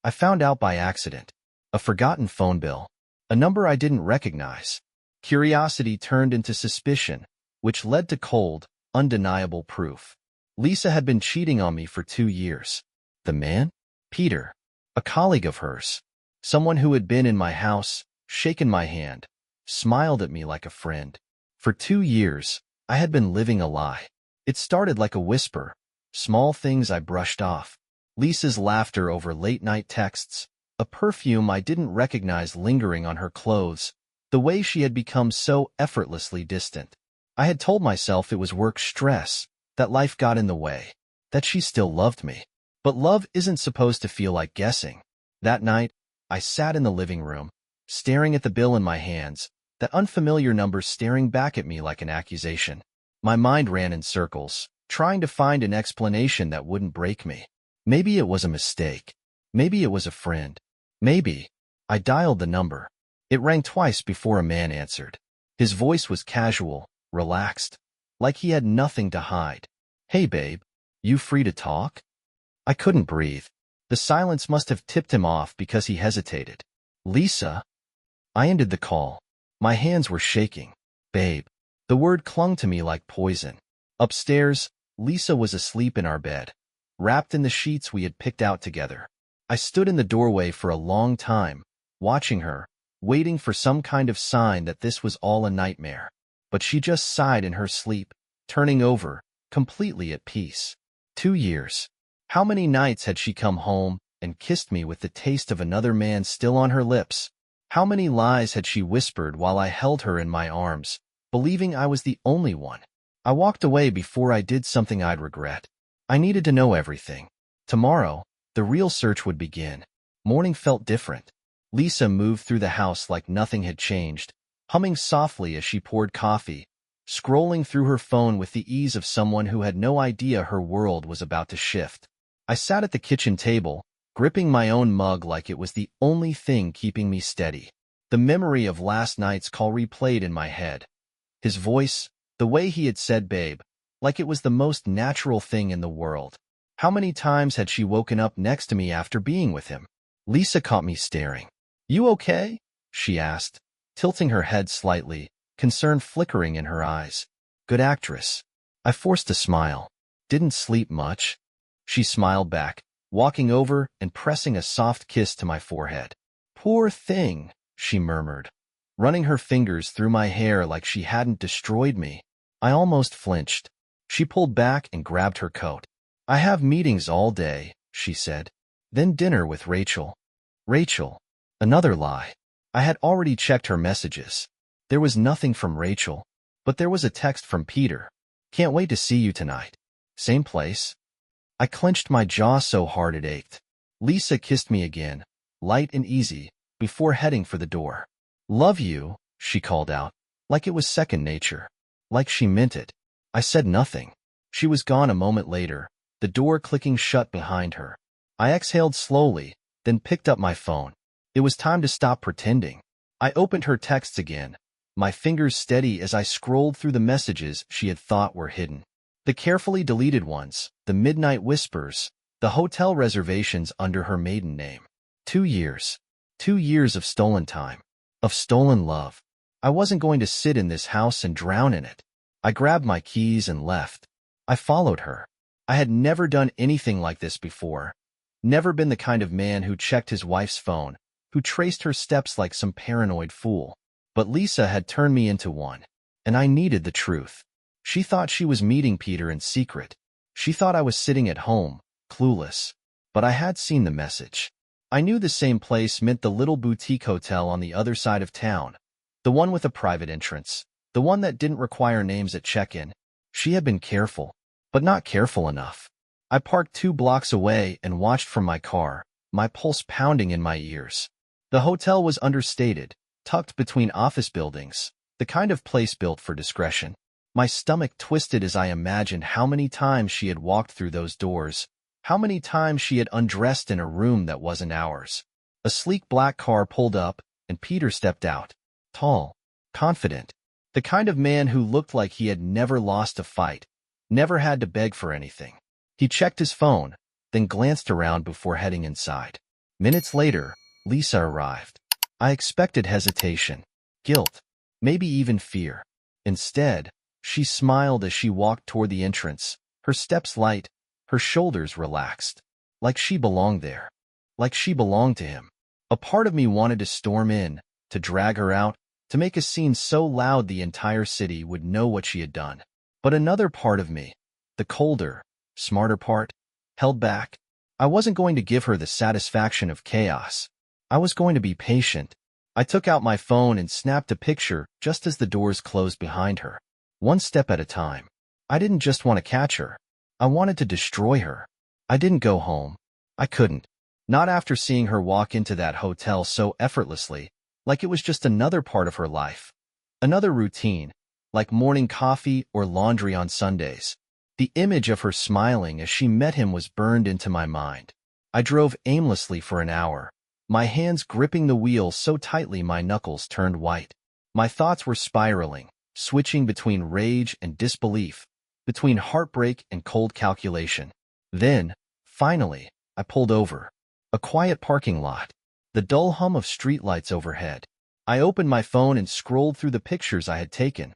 I found out by accident. A forgotten phone bill. A number I didn't recognize. Curiosity turned into suspicion, which led to cold, undeniable proof. Lisa had been cheating on me for 2 years. The man? Peter. A colleague of hers. Someone who had been in my house, shaken my hand, smiled at me like a friend. For 2 years, I had been living a lie. It started like a whisper, small things I brushed off. Lisa's laughter over late-night texts, a perfume I didn't recognize lingering on her clothes, the way she had become so effortlessly distant. I had told myself it was work stress, that life got in the way, that she still loved me. But love isn't supposed to feel like guessing. That night, I sat in the living room, staring at the bill in my hands, that unfamiliar number staring back at me like an accusation. My mind ran in circles, trying to find an explanation that wouldn't break me. Maybe it was a mistake. Maybe it was a friend. Maybe. I dialed the number. It rang twice before a man answered. His voice was casual, relaxed, like he had nothing to hide. "Hey, babe, you free to talk?" I couldn't breathe. The silence must have tipped him off because he hesitated. "Lisa?" I ended the call. My hands were shaking. "Babe." The word clung to me like poison. Upstairs, Lisa was asleep in our bed, wrapped in the sheets we had picked out together. I stood in the doorway for a long time, watching her, waiting for some kind of sign that this was all a nightmare. But she just sighed in her sleep, turning over, completely at peace. 2 years. How many nights had she come home and kissed me with the taste of another man still on her lips? How many lies had she whispered while I held her in my arms, believing I was the only one? I walked away before I did something I'd regret. I needed to know everything. Tomorrow, the real search would begin. Morning felt different. Lisa moved through the house like nothing had changed, humming softly as she poured coffee, scrolling through her phone with the ease of someone who had no idea her world was about to shift. I sat at the kitchen table, gripping my own mug like it was the only thing keeping me steady. The memory of last night's call replayed in my head. His voice, the way he had said babe, like it was the most natural thing in the world. How many times had she woken up next to me after being with him? Lisa caught me staring. "You okay?" she asked, tilting her head slightly, concern flickering in her eyes. "Good actress." I forced a smile. "Didn't sleep much." She smiled back, walking over and pressing a soft kiss to my forehead. "Poor thing," she murmured, running her fingers through my hair like she hadn't destroyed me. I almost flinched. She pulled back and grabbed her coat. "I have meetings all day," she said. "Then dinner with Rachel." Rachel. Another lie. I had already checked her messages. There was nothing from Rachel, but there was a text from Peter. "Can't wait to see you tonight. Same place." I clenched my jaw so hard it ached. Lisa kissed me again, light and easy, before heading for the door. "Love you," she called out, like it was second nature, like she meant it. I said nothing. She was gone a moment later, the door clicking shut behind her. I exhaled slowly, then picked up my phone. It was time to stop pretending. I opened her texts again, my fingers steady as I scrolled through the messages she had thought were hidden. The carefully deleted ones, the midnight whispers, the hotel reservations under her maiden name. 2 years. 2 years of stolen time. Of stolen love. I wasn't going to sit in this house and drown in it. I grabbed my keys and left. I followed her. I had never done anything like this before. Never been the kind of man who checked his wife's phone, who traced her steps like some paranoid fool. But Lisa had turned me into one, and I needed the truth. She thought she was meeting Peter in secret. She thought I was sitting at home, clueless. But I had seen the message. I knew the same place meant the little boutique hotel on the other side of town, the one with a private entrance, the one that didn't require names at check-in. She had been careful, but not careful enough. I parked 2 blocks away and watched from my car, my pulse pounding in my ears. The hotel was understated, tucked between office buildings, the kind of place built for discretion. My stomach twisted as I imagined how many times she had walked through those doors, how many times she had undressed in a room that wasn't ours. A sleek black car pulled up, and Peter stepped out. Tall, confident, the kind of man who looked like he had never lost a fight, never had to beg for anything. He checked his phone, then glanced around before heading inside. Minutes later, Lisa arrived. I expected hesitation, guilt, maybe even fear. Instead, she smiled as she walked toward the entrance, her steps light, her shoulders relaxed. Like she belonged there. Like she belonged to him. A part of me wanted to storm in, to drag her out, to make a scene so loud the entire city would know what she had done. But another part of me, the colder, smarter part, held back. I wasn't going to give her the satisfaction of chaos. I was going to be patient. I took out my phone and snapped a picture just as the doors closed behind her. One step at a time. I didn't just want to catch her. I wanted to destroy her. I didn't go home. I couldn't. Not after seeing her walk into that hotel so effortlessly, like it was just another part of her life. Another routine, like morning coffee or laundry on Sundays. The image of her smiling as she met him was burned into my mind. I drove aimlessly for an hour, my hands gripping the wheel so tightly my knuckles turned white. My thoughts were spiraling, switching between rage and disbelief, between heartbreak and cold calculation. Then, finally, I pulled over. A quiet parking lot. The dull hum of streetlights overhead. I opened my phone and scrolled through the pictures I had taken.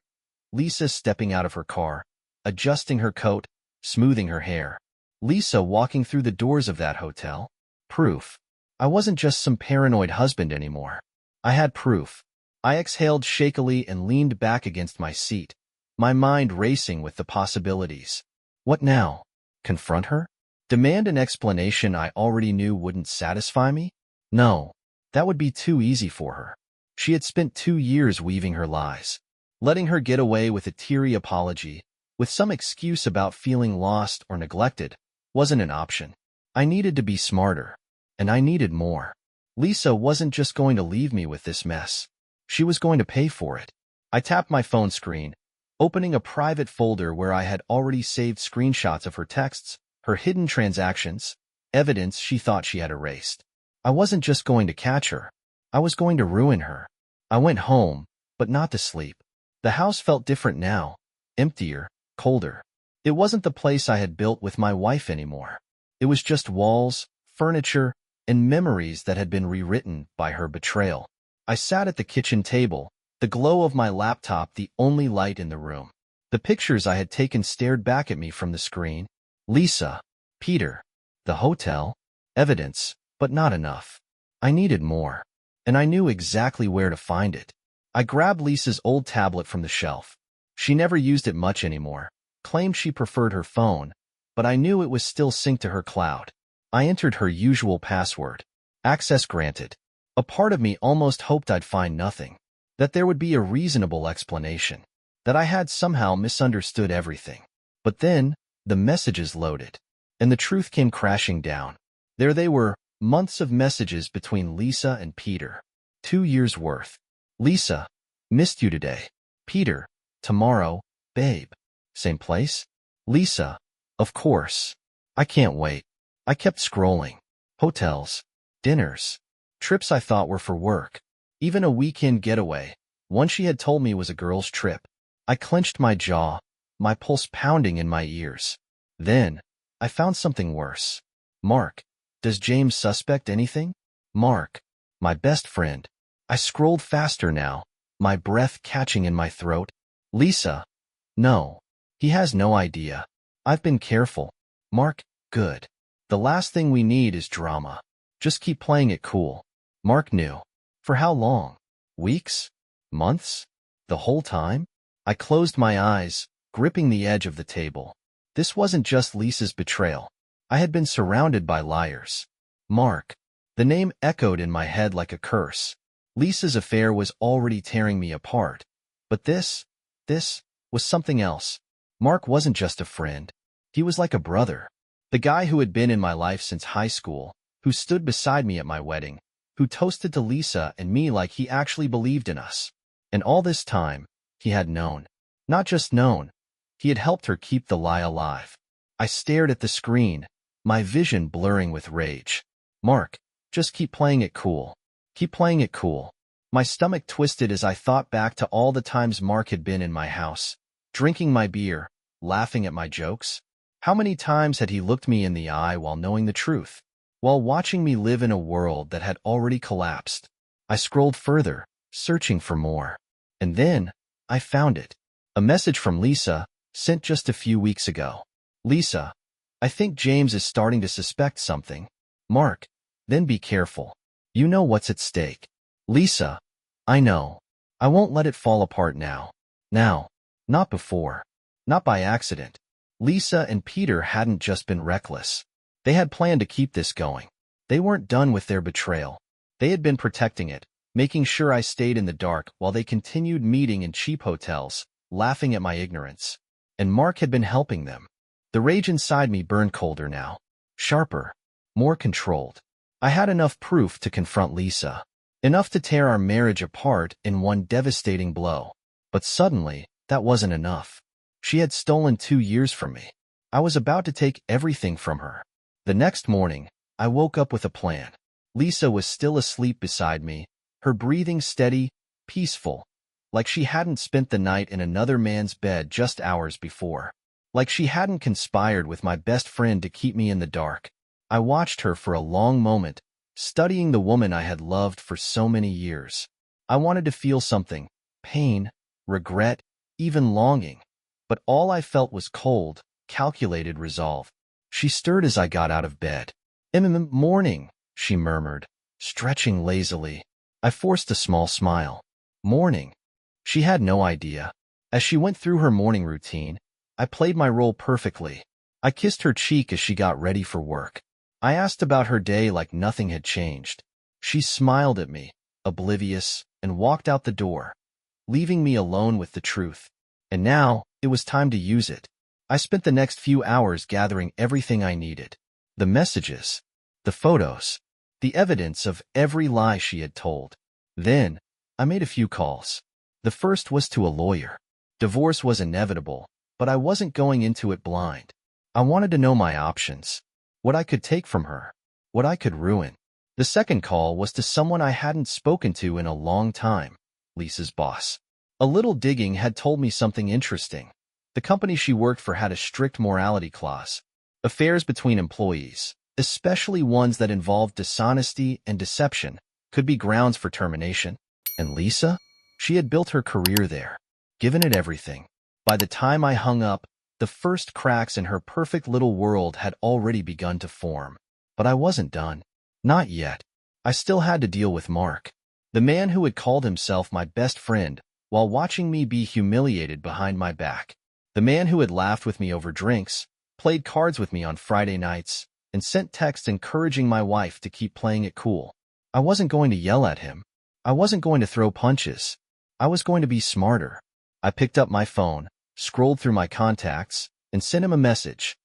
Lisa stepping out of her car, adjusting her coat, smoothing her hair. Lisa walking through the doors of that hotel. Proof. I wasn't just some paranoid husband anymore. I had proof. I exhaled shakily and leaned back against my seat, my mind racing with the possibilities. What now? Confront her? Demand an explanation I already knew wouldn't satisfy me? No, that would be too easy for her. She had spent 2 years weaving her lies. Letting her get away with a teary apology, with some excuse about feeling lost or neglected, wasn't an option. I needed to be smarter. And I needed more. Lisa wasn't just going to leave me with this mess. She was going to pay for it. I tapped my phone screen, opening a private folder where I had already saved screenshots of her texts, her hidden transactions, evidence she thought she had erased. I wasn't just going to catch her. I was going to ruin her. I went home, but not to sleep. The house felt different now, emptier, colder. It wasn't the place I had built with my wife anymore. It was just walls, furniture, and memories that had been rewritten by her betrayal. I sat at the kitchen table, the glow of my laptop the only light in the room. The pictures I had taken stared back at me from the screen. Lisa, Peter, the hotel, evidence, but not enough. I needed more, and I knew exactly where to find it. I grabbed Lisa's old tablet from the shelf. She never used it much anymore, claimed she preferred her phone, but I knew it was still synced to her cloud. I entered her usual password. Access granted. A part of me almost hoped I'd find nothing, that there would be a reasonable explanation, that I had somehow misunderstood everything. But then, the messages loaded, and the truth came crashing down. There they were, months of messages between Lisa and Peter. 2 years' worth. Lisa, missed you today. Peter, tomorrow, babe. Same place? Lisa, of course. I can't wait. I kept scrolling. Hotels, dinners, trips I thought were for work, even a weekend getaway, one she had told me was a girl's trip. I clenched my jaw, my pulse pounding in my ears. Then, I found something worse. Mark. Does James suspect anything? Mark. My best friend. I scrolled faster now, my breath catching in my throat. Lisa. No. He has no idea. I've been careful. Mark. Good. The last thing we need is drama. Just keep playing it cool. Mark knew. For how long? Weeks? Months? The whole time? I closed my eyes, gripping the edge of the table. This wasn't just Lisa's betrayal. I had been surrounded by liars. Mark. The name echoed in my head like a curse. Lisa's affair was already tearing me apart. But this was something else. Mark wasn't just a friend. He was like a brother. The guy who had been in my life since high school, who stood beside me at my wedding, who toasted to Lisa and me like he actually believed in us. And all this time, he had known. Not just known. He had helped her keep the lie alive. I stared at the screen, my vision blurring with rage. Mark, just keep playing it cool. Keep playing it cool. My stomach twisted as I thought back to all the times Mark had been in my house, drinking my beer, laughing at my jokes. How many times had he looked me in the eye while knowing the truth? while watching me live in a world that had already collapsed. I scrolled further, searching for more. And then, I found it. A message from Lisa, sent just a few weeks ago. Lisa, I think James is starting to suspect something. Mark, then be careful. You know what's at stake. Lisa, I know. I won't let it fall apart now. Now. Not before. Not by accident. Lisa and Peter hadn't just been reckless. They had planned to keep this going. They weren't done with their betrayal. They had been protecting it, making sure I stayed in the dark while they continued meeting in cheap hotels, laughing at my ignorance. And Mark had been helping them. The rage inside me burned colder now. Sharper. More controlled. I had enough proof to confront Lisa. Enough to tear our marriage apart in one devastating blow. But suddenly, that wasn't enough. She had stolen 2 years from me. I was about to take everything from her. The next morning, I woke up with a plan. Lisa was still asleep beside me, her breathing steady, peaceful, like she hadn't spent the night in another man's bed just hours before. Like she hadn't conspired with my best friend to keep me in the dark. I watched her for a long moment, studying the woman I had loved for so many years. I wanted to feel something, pain, regret, even longing. But all I felt was cold, calculated resolve. She stirred as I got out of bed. Morning, she murmured, stretching lazily. I forced a small smile. Morning. She had no idea. As she went through her morning routine, I played my role perfectly. I kissed her cheek as she got ready for work. I asked about her day like nothing had changed. She smiled at me, oblivious, and walked out the door, leaving me alone with the truth. And now, it was time to use it. I spent the next few hours gathering everything I needed. The messages, the photos, the evidence of every lie she had told. Then, I made a few calls. The first was to a lawyer. Divorce was inevitable, but I wasn't going into it blind. I wanted to know my options. What I could take from her. What I could ruin. The second call was to someone I hadn't spoken to in a long time. Lisa's boss. A little digging had told me something interesting. The company she worked for had a strict morality clause. Affairs between employees, especially ones that involved dishonesty and deception, could be grounds for termination. And Lisa? She had built her career there, given it everything. By the time I hung up, the first cracks in her perfect little world had already begun to form. But I wasn't done. Not yet. I still had to deal with Mark, the man who had called himself my best friend while watching me be humiliated behind my back. The man who had laughed with me over drinks, played cards with me on Friday nights, and sent texts encouraging my wife to keep playing it cool. I wasn't going to yell at him. I wasn't going to throw punches. I was going to be smarter. I picked up my phone, scrolled through my contacts, and sent him a message.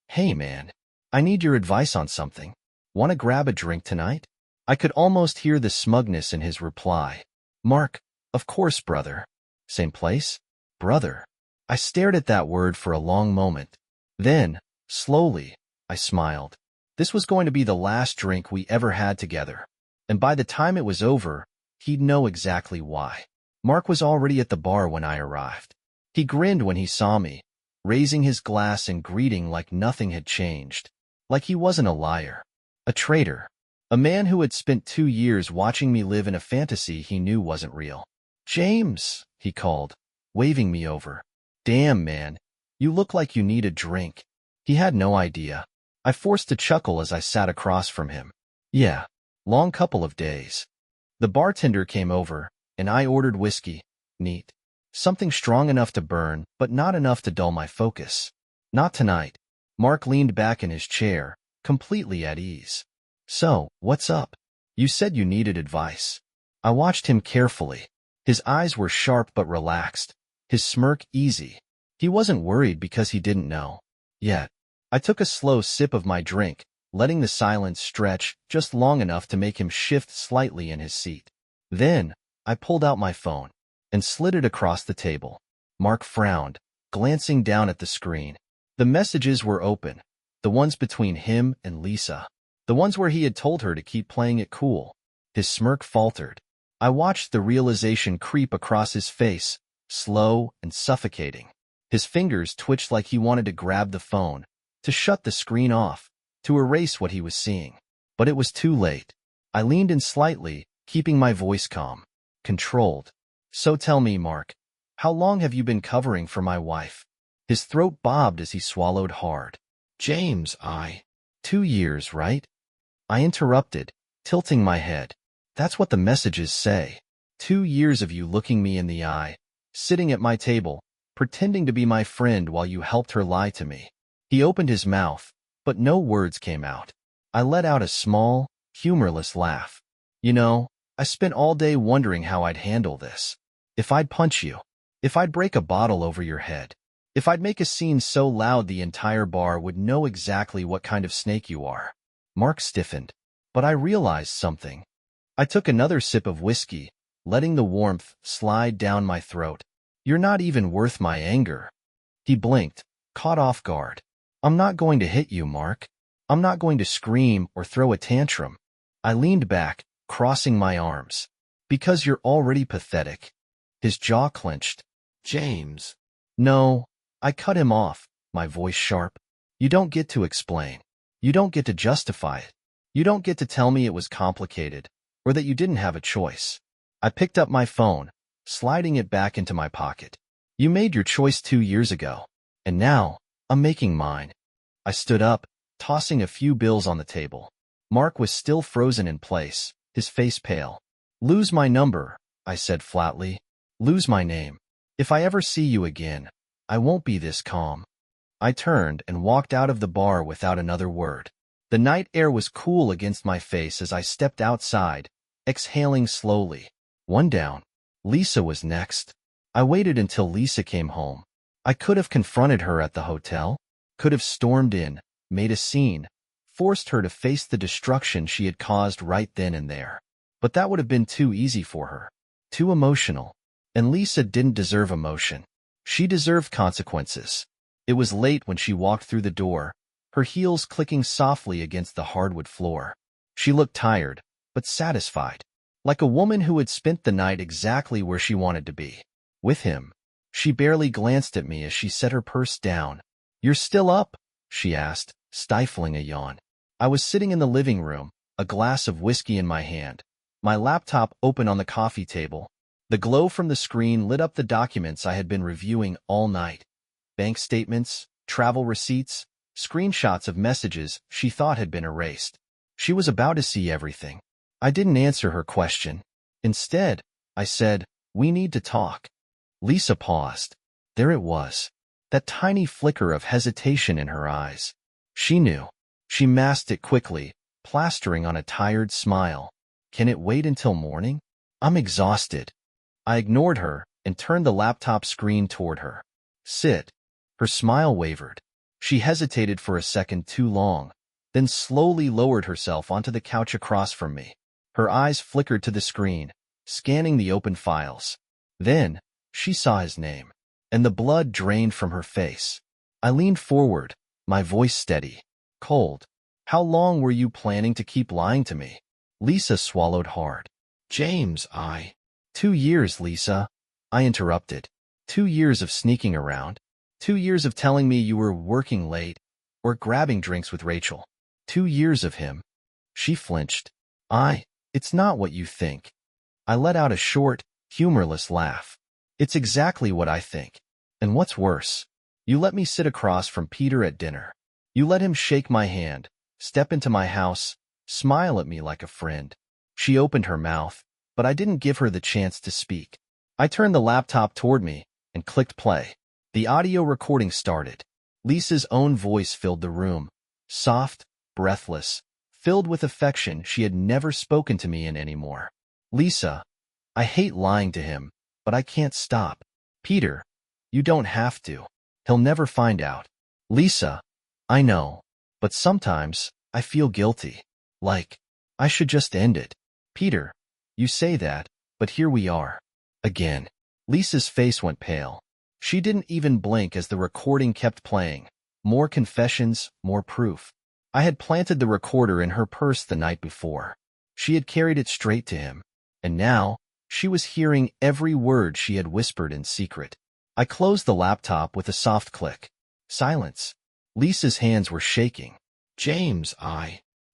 Hey man, I need your advice on something. Want to grab a drink tonight? I could almost hear the smugness in his reply. Mark, of course, brother. Same place? Brother. I stared at that word for a long moment. Then, slowly, I smiled. This was going to be the last drink we ever had together. And by the time it was over, he'd know exactly why. Mark was already at the bar when I arrived. He grinned when he saw me, raising his glass and greeting like nothing had changed. Like he wasn't a liar. A traitor. A man who had spent 2 years watching me live in a fantasy he knew wasn't real. James, he called, waving me over. Damn, man, you look like you need a drink. He had no idea. I forced a chuckle as I sat across from him. Yeah, long couple of days. The bartender came over, and I ordered whiskey. Neat. Something strong enough to burn, but not enough to dull my focus. Not tonight. Mark leaned back in his chair, completely at ease. So, what's up? You said you needed advice. I watched him carefully. His eyes were sharp but relaxed, his smirk easy. He wasn't worried because he didn't know. Yet, I took a slow sip of my drink, letting the silence stretch just long enough to make him shift slightly in his seat. Then, I pulled out my phone and slid it across the table. Mark frowned, glancing down at the screen. The messages were open, the ones between him and Lisa, the ones where he had told her to keep playing it cool. His smirk faltered. I watched the realization creep across his face, slow and suffocating. His fingers twitched like he wanted to grab the phone, to shut the screen off, to erase what he was seeing. But it was too late. I leaned in slightly, keeping my voice calm, controlled. So tell me, Mark, how long have you been covering for my wife? His throat bobbed as he swallowed hard. James, 2 years, right? I interrupted, tilting my head. That's what the messages say. 2 years of you looking me in the eye, sitting at my table, pretending to be my friend while you helped her lie to me. He opened his mouth, but no words came out. I let out a small, humorless laugh. You know, I spent all day wondering how I'd handle this. If I'd punch you. If I'd break a bottle over your head. If I'd make a scene so loud the entire bar would know exactly what kind of snake you are. Mark stiffened. But I realized something. I took another sip of whiskey, letting the warmth slide down my throat. You're not even worth my anger. He blinked, caught off guard. I'm not going to hit you, Mark. I'm not going to scream or throw a tantrum. I leaned back, crossing my arms. Because you're already pathetic. His jaw clenched. James. No. I cut him off, my voice sharp. You don't get to explain. You don't get to justify it. You don't get to tell me it was complicated, or that you didn't have a choice. I picked up my phone, sliding it back into my pocket. You made your choice 2 years ago, and now, I'm making mine. I stood up, tossing a few bills on the table. Mark was still frozen in place, his face pale. Lose my number, I said flatly. Lose my name. If I ever see you again, I won't be this calm. I turned and walked out of the bar without another word. The night air was cool against my face as I stepped outside, exhaling slowly. One down. Lisa was next. I waited until Lisa came home. I could have confronted her at the hotel, could have stormed in, made a scene, forced her to face the destruction she had caused right then and there. But that would have been too easy for her, too emotional. And Lisa didn't deserve emotion. She deserved consequences. It was late when she walked through the door, her heels clicking softly against the hardwood floor. She looked tired, but satisfied, like a woman who had spent the night exactly where she wanted to be, with him. She barely glanced at me as she set her purse down. You're still up? She asked, stifling a yawn. I was sitting in the living room, a glass of whiskey in my hand, my laptop open on the coffee table. The glow from the screen lit up the documents I had been reviewing all night. Bank statements, travel receipts, screenshots of messages she thought had been erased. She was about to see everything. I didn't answer her question. Instead, I said, we need to talk. Lisa paused. There it was. That tiny flicker of hesitation in her eyes. She knew. She masked it quickly, plastering on a tired smile. Can it wait until morning? I'm exhausted. I ignored her and turned the laptop screen toward her. Sit. Her smile wavered. She hesitated for a second too long, then slowly lowered herself onto the couch across from me. Her eyes flickered to the screen, scanning the open files. Then, she saw his name, and the blood drained from her face. I leaned forward, my voice steady, cold. How long were you planning to keep lying to me? Lisa swallowed hard. James, 2 years, Lisa. I interrupted. 2 years of sneaking around. 2 years of telling me you were working late or grabbing drinks with Rachel. 2 years of him. She flinched. It's not what you think. I let out a short, humorless laugh. It's exactly what I think. And what's worse, you let me sit across from Peter at dinner. You let him shake my hand, step into my house, smile at me like a friend. She opened her mouth, but I didn't give her the chance to speak. I turned the laptop toward me and clicked play. The audio recording started. Lisa's own voice filled the room, soft, breathless, filled with affection she had never spoken to me in anymore. Lisa, I hate lying to him, but I can't stop. Peter, you don't have to. He'll never find out. Lisa, I know, but sometimes I feel guilty. Like, I should just end it. Peter, you say that, but here we are. Again. Lisa's face went pale. She didn't even blink as the recording kept playing. More confessions, more proof. I had planted the recorder in her purse the night before. She had carried it straight to him. And now, she was hearing every word she had whispered in secret. I closed the laptop with a soft click. Silence. Lisa's hands were shaking. James,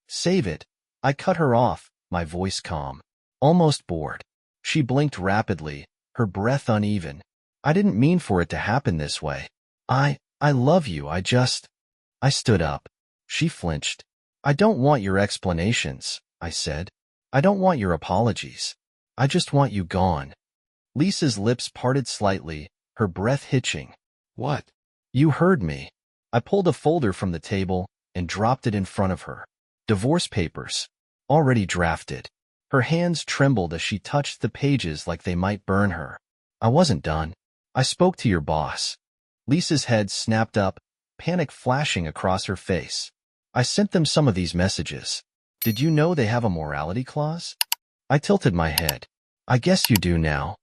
Save it. I cut her off, my voice calm, almost bored. She blinked rapidly, her breath uneven. I didn't mean for it to happen this way. I love you, I stood up. She flinched. I don't want your explanations, I said. I don't want your apologies. I just want you gone. Lisa's lips parted slightly, her breath hitching. What? You heard me. I pulled a folder from the table and dropped it in front of her. Divorce papers. Already drafted. Her hands trembled as she touched the pages like they might burn her. I wasn't done. I spoke to your boss. Lisa's head snapped up, panic flashing across her face. I sent them some of these messages. Did you know they have a morality clause? I tilted my head. I guess you do now.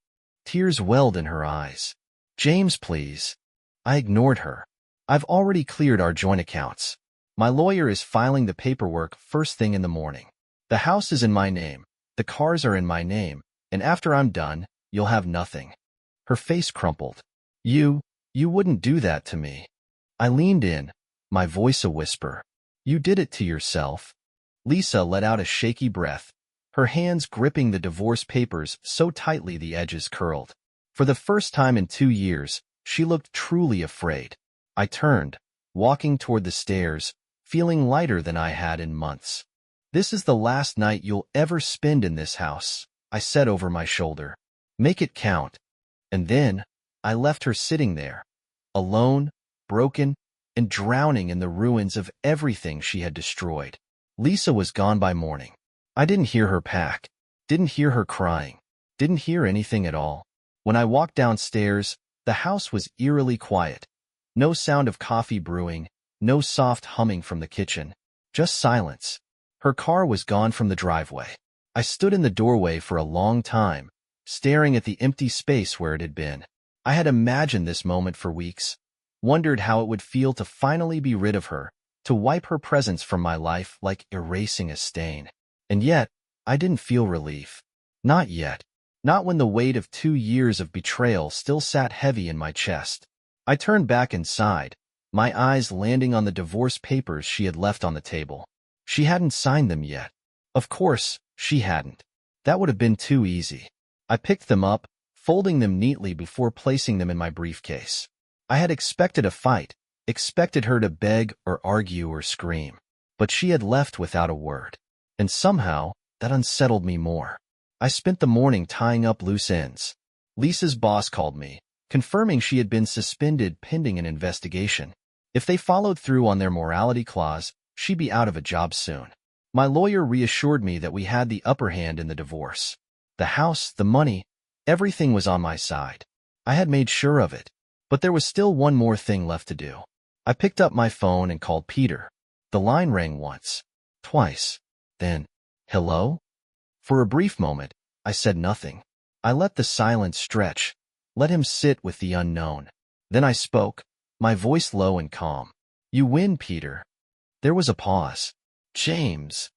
Tears welled in her eyes. James, please. I ignored her. I've already cleared our joint accounts. My lawyer is filing the paperwork first thing in the morning. The house is in my name, the cars are in my name, and after I'm done, you'll have nothing. Her face crumpled. You wouldn't do that to me. I leaned in, my voice a whisper. You did it to yourself. Lisa let out a shaky breath, her hands gripping the divorce papers so tightly the edges curled. For the first time in 2 years, she looked truly afraid. I turned, walking toward the stairs, feeling lighter than I had in months. This is the last night you'll ever spend in this house, I said over my shoulder. Make it count. And then, I left her sitting there, alone, broken, and drowning in the ruins of everything she had destroyed. Lisa was gone by morning. I didn't hear her pack, didn't hear her crying, didn't hear anything at all. When I walked downstairs, the house was eerily quiet. No sound of coffee brewing, no soft humming from the kitchen, just silence. Her car was gone from the driveway. I stood in the doorway for a long time, staring at the empty space where it had been. I had imagined this moment for weeks, wondered how it would feel to finally be rid of her, to wipe her presence from my life like erasing a stain. And yet, I didn't feel relief. Not yet. Not when the weight of 2 years of betrayal still sat heavy in my chest. I turned back inside, my eyes landing on the divorce papers she had left on the table. She hadn't signed them yet. Of course, she hadn't. That would have been too easy. I picked them up, folding them neatly before placing them in my briefcase. I had expected a fight, expected her to beg or argue or scream. But she had left without a word. And somehow, that unsettled me more. I spent the morning tying up loose ends. Lisa's boss called me, confirming she had been suspended pending an investigation. If they followed through on their morality clause, she'd be out of a job soon. My lawyer reassured me that we had the upper hand in the divorce. The house, the money, everything was on my side. I had made sure of it. But there was still one more thing left to do. I picked up my phone and called Peter. The line rang once, twice, then, hello? For a brief moment, I said nothing. I let the silence stretch, let him sit with the unknown. Then I spoke, my voice low and calm. You win, Peter. There was a pause. James.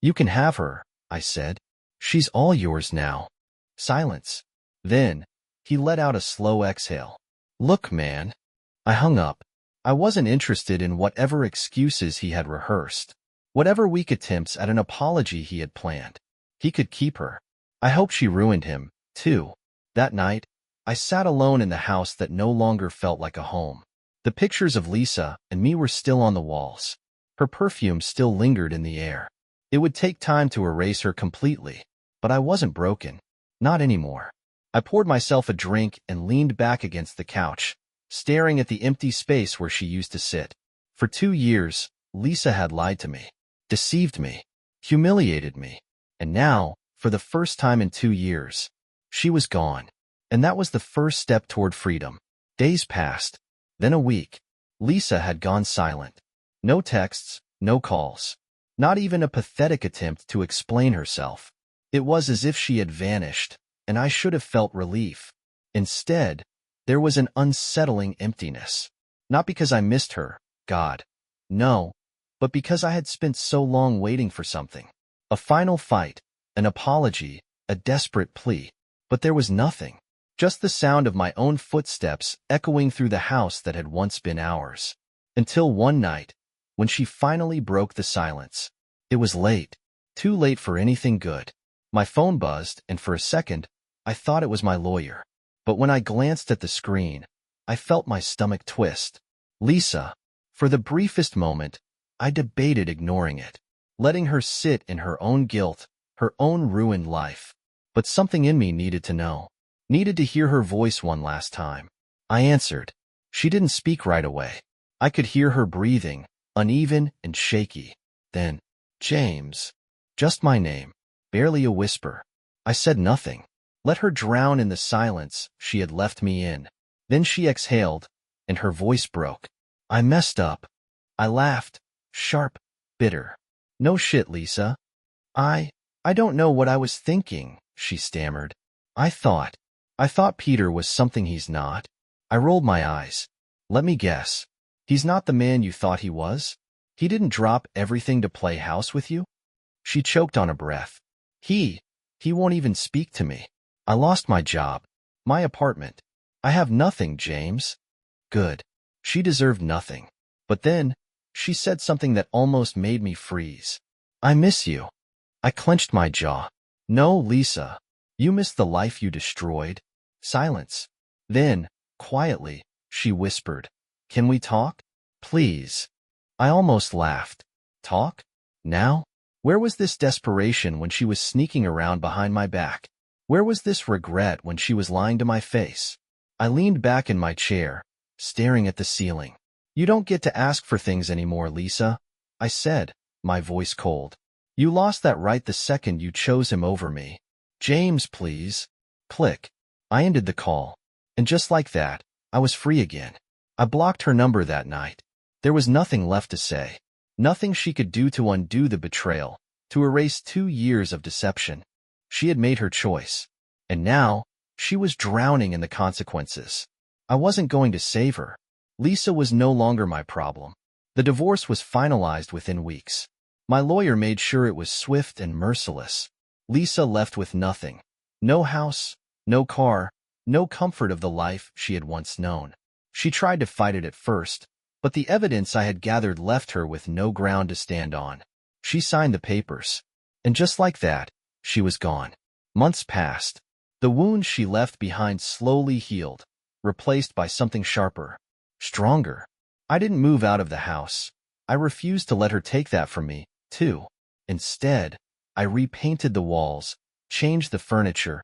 You can have her, I said. She's all yours now. Silence. Then, he let out a slow exhale. Look, man. I hung up. I wasn't interested in whatever excuses he had rehearsed, whatever weak attempts at an apology he had planned. He could keep her. I hoped she ruined him, too. That night, I sat alone in the house that no longer felt like a home. The pictures of Lisa and me were still on the walls. Her perfume still lingered in the air. It would take time to erase her completely, but I wasn't broken. Not anymore. I poured myself a drink and leaned back against the couch, staring at the empty space where she used to sit. For 2 years, Lisa had lied to me, deceived me, humiliated me. And now, for the first time in 2 years, she was gone. And that was the first step toward freedom. Days passed, then a week. Lisa had gone silent. No texts, no calls. Not even a pathetic attempt to explain herself. It was as if she had vanished, and I should have felt relief. Instead, there was an unsettling emptiness. Not because I missed her, God. No, but because I had spent so long waiting for something. A final fight, an apology, a desperate plea. But there was nothing. Just the sound of my own footsteps echoing through the house that had once been ours. Until one night, when she finally broke the silence. It was late. Too late for anything good. My phone buzzed, and for a second, I thought it was my lawyer. But when I glanced at the screen, I felt my stomach twist. Lisa. For the briefest moment, I debated ignoring it, letting her sit in her own guilt, her own ruined life. But something in me needed to know, needed to hear her voice one last time. I answered. She didn't speak right away. I could hear her breathing, uneven and shaky. Then, James. Just my name, barely a whisper. I said nothing. Let her drown in the silence she had left me in. Then she exhaled, and her voice broke. I messed up. I laughed, sharp, bitter. No shit, Lisa. I don't know what I was thinking, she stammered. I thought Peter was something he's not. I rolled my eyes. Let me guess. He's not the man you thought he was? He didn't drop everything to play house with you? She choked on a breath. He won't even speak to me. I lost my job, my apartment. I have nothing, James. Good. She deserved nothing. But then, she said something that almost made me freeze. I miss you. I clenched my jaw. No, Lisa. You miss the life you destroyed. Silence. Then, quietly, she whispered, Can we talk? Please. I almost laughed. Talk? Now? Where was this desperation when she was sneaking around behind my back? Where was this regret when she was lying to my face? I leaned back in my chair, staring at the ceiling. You don't get to ask for things anymore, Lisa, I said, my voice cold. You lost that right the second you chose him over me. James, please. Click. I ended the call. And just like that, I was free again. I blocked her number that night. There was nothing left to say. Nothing she could do to undo the betrayal, to erase 2 years of deception. She had made her choice. And now, she was drowning in the consequences. I wasn't going to save her. Lisa was no longer my problem. The divorce was finalized within weeks. My lawyer made sure it was swift and merciless. Lisa left with nothing. No house, no car, no comfort of the life she had once known. She tried to fight it at first, but the evidence I had gathered left her with no ground to stand on. She signed the papers. And just like that, she was gone. Months passed. The wounds she left behind slowly healed, replaced by something sharper, stronger. I didn't move out of the house. I refused to let her take that from me, too. Instead, I repainted the walls, changed the furniture,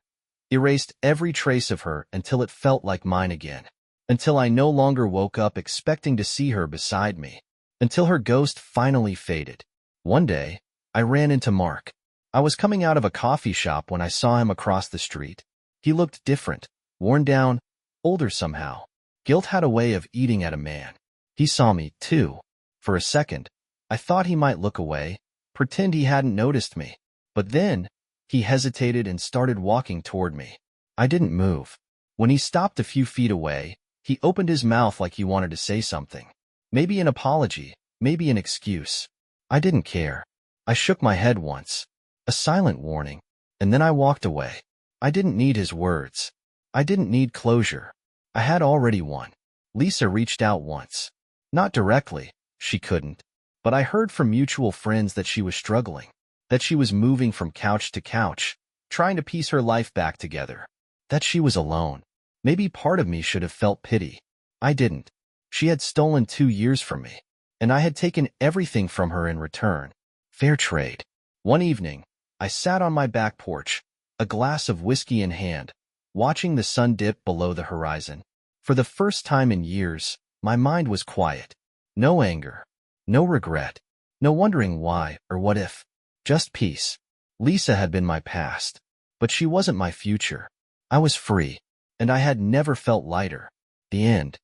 erased every trace of her until it felt like mine again. Until I no longer woke up expecting to see her beside me. Until her ghost finally faded. One day, I ran into Mark. I was coming out of a coffee shop when I saw him across the street. He looked different, worn down, older somehow. Guilt had a way of eating at a man. He saw me, too. For a second, I thought he might look away, pretend he hadn't noticed me. But then, he hesitated and started walking toward me. I didn't move. When he stopped a few feet away, he opened his mouth like he wanted to say something. Maybe an apology, maybe an excuse. I didn't care. I shook my head once. A silent warning. And then I walked away. I didn't need his words. I didn't need closure. I had already won. Lisa reached out once. Not directly. She couldn't. But I heard from mutual friends that she was struggling. That she was moving from couch to couch, trying to piece her life back together. That she was alone. Maybe part of me should have felt pity. I didn't. She had stolen 2 years from me, and I had taken everything from her in return. Fair trade. One evening, I sat on my back porch, a glass of whiskey in hand, watching the sun dip below the horizon. For the first time in years, my mind was quiet. No anger. No regret. No wondering why or what if. Just peace. Lisa had been my past, but she wasn't my future. I was free. And I had never felt lighter. The end.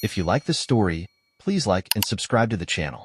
If you like this story, please like and subscribe to the channel.